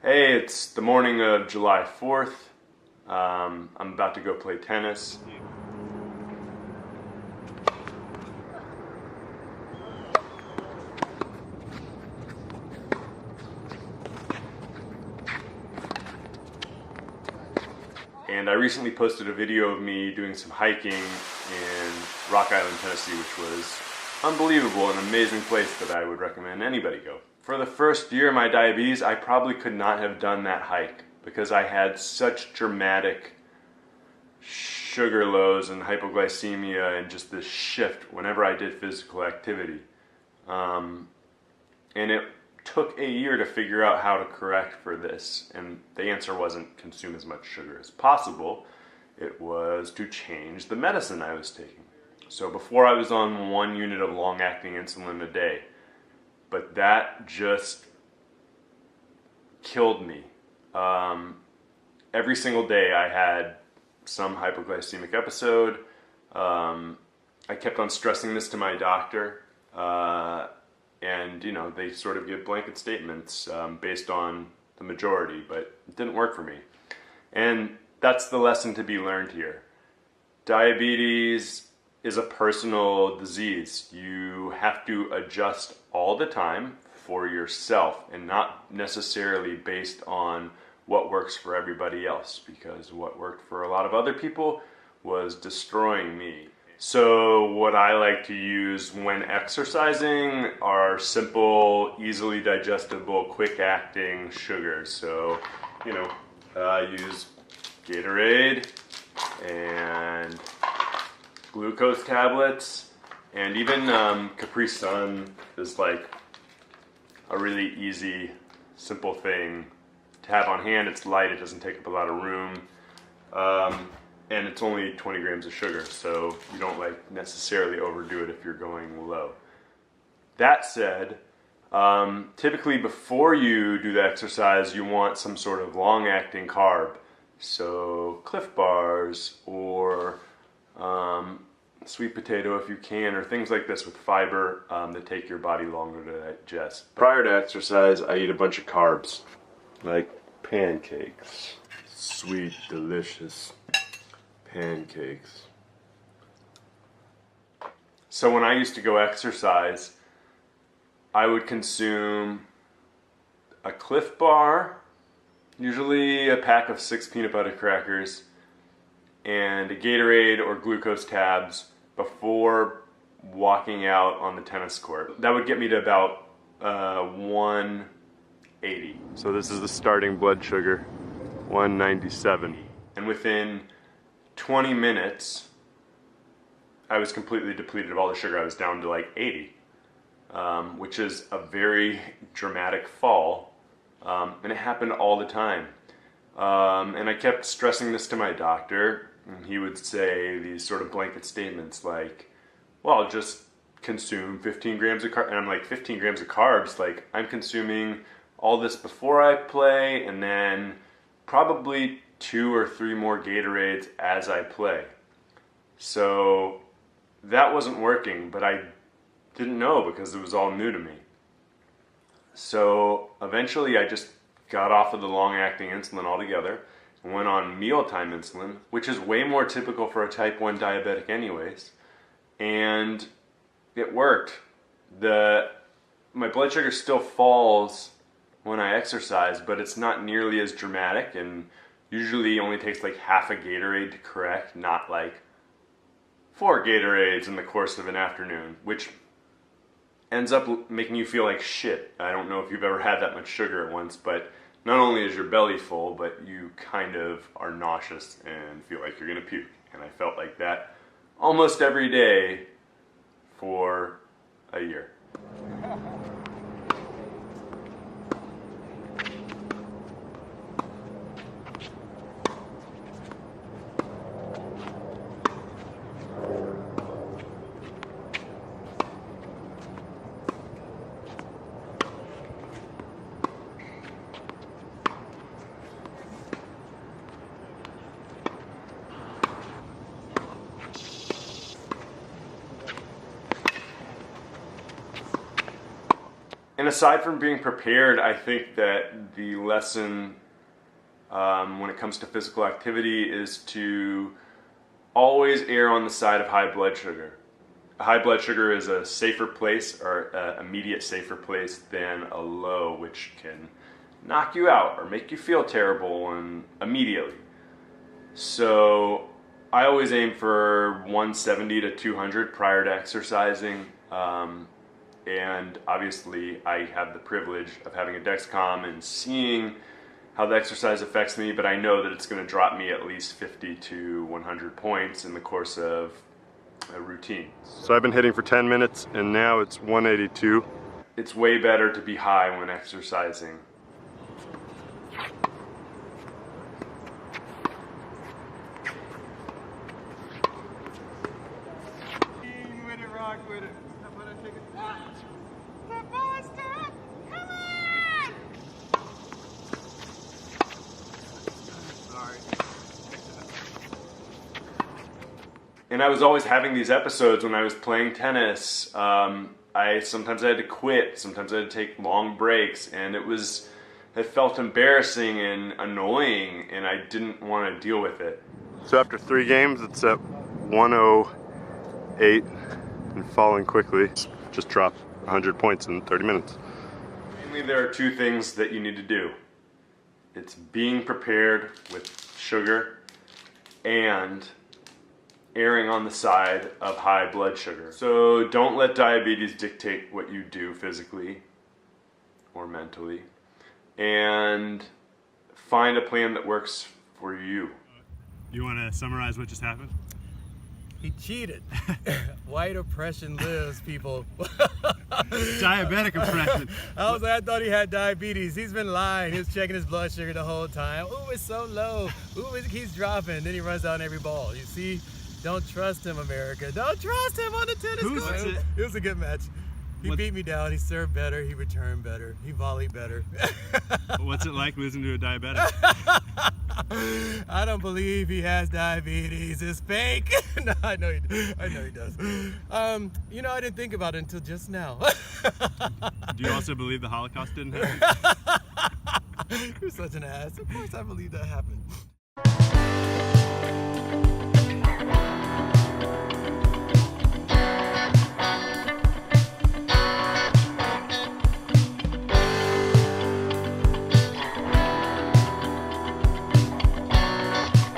Hey, it's the morning of July 4th. I'm about to go play tennis. And I recently posted a video of me doing some hiking in Rock Island, Tennessee, which was unbelievable, an amazing place that I would recommend anybody go. For the first year of my diabetes, I probably could not have done that hike because I had such dramatic sugar lows and hypoglycemia and just this shift whenever I did physical activity. And it took a year to figure out how to correct for this, and the answer wasn't consume as much sugar as possible. It was to change the medicine I was taking. So before I was on 1 unit of long-acting insulin a day, but that just killed me. Every single day I had some hypoglycemic episode. I kept on stressing this to my doctor, and you know, they sort of give blanket statements based on the majority, but it didn't work for me. And that's the lesson to be learned here. Diabetes is a personal disease. You have to adjust all the time for yourself and not necessarily based on what works for everybody else, because what worked for a lot of other people was destroying me. So what I like to use when exercising are simple, easily digestible, quick-acting sugars. So, you know, I use Gatorade and glucose tablets, and even Capri Sun is like a really easy, simple thing to have on hand. It's light, it doesn't take up a lot of room, and it's only 20 grams of sugar, so you don't like necessarily overdo it if you're going low. That said, typically before you do the exercise, you want some sort of long-acting carb, so Cliff Bars or sweet potato if you can, or things like this with fiber that take your body longer to digest. Prior to exercise, I eat a bunch of carbs, like pancakes, sweet, delicious pancakes. So when I used to go exercise, I would consume a Cliff Bar, usually a pack of 6 peanut butter crackers, and a Gatorade or glucose tabs before walking out on the tennis court. That would get me to about 180. So this is the starting blood sugar, 197. And within 20 minutes, I was completely depleted of all the sugar. I was down to like 80, which is a very dramatic fall, and it happened all the time. And I kept stressing this to my doctor, and he would say these sort of blanket statements like, well, just consume 15 grams of carbs. And I'm like, 15 grams of carbs? Like, I'm consuming all this before I play, and then probably 2 or 3 more Gatorades as I play. So that wasn't working, but I didn't know because it was all new to me. So eventually I just got off of the long-acting insulin altogether and went on mealtime insulin, which is way more typical for a type 1 diabetic anyways, and it worked. My blood sugar still falls when I exercise, but it's not nearly as dramatic, and usually only takes like half a Gatorade to correct, not like 4 Gatorades in the course of an afternoon, which ends up making you feel like shit. I don't know if you've ever had that much sugar at once, but not only is your belly full, but you kind of are nauseous and feel like you're gonna puke. And I felt like that almost every day for a year. And aside from being prepared, I think that the lesson when it comes to physical activity is to always err on the side of high blood sugar. High blood sugar is a safer place, or immediate safer place, than a low, which can knock you out or make you feel terrible and immediately. So I always aim for 170 to 200 prior to exercising. And obviously I have the privilege of having a Dexcom and seeing how the exercise affects me, but I know that it's going to drop me at least 50 to 100 points in the course of a routine. So I've been hitting for 10 minutes and now it's 182. It's way better to be high when exercising. With it, rock with it. I'm gonna take it. The ball stop! Come on! Sorry. And I was always having these episodes when I was playing tennis. Sometimes I had to quit, sometimes I had to take long breaks, and it felt embarrassing and annoying, and I didn't want to deal with it. So after 3 games, it's at 108 and falling quickly. Just dropped 100 points in 30 minutes. Mainly there are 2 things that you need to do. It's being prepared with sugar and erring on the side of high blood sugar. So don't let diabetes dictate what you do physically or mentally, and find a plan that works for you. You want to summarize what just happened? He cheated. White oppression lives, people. Diabetic oppression. I thought he had diabetes. He's been lying. He was checking his blood sugar the whole time. Ooh, it's so low. Ooh, it keeps dropping. Then he runs down every ball. You see? Don't trust him, America. Don't trust him on the tennis court. It was a good match. He beat me down. He served better. He returned better. He volleyed better. What's it like losing to a diabetic? I don't believe he has diabetes. It's fake. No, I know he does. You know, I didn't think about it until just now. Do you also believe the Holocaust didn't happen? You're such an ass. Of course I believe that happened.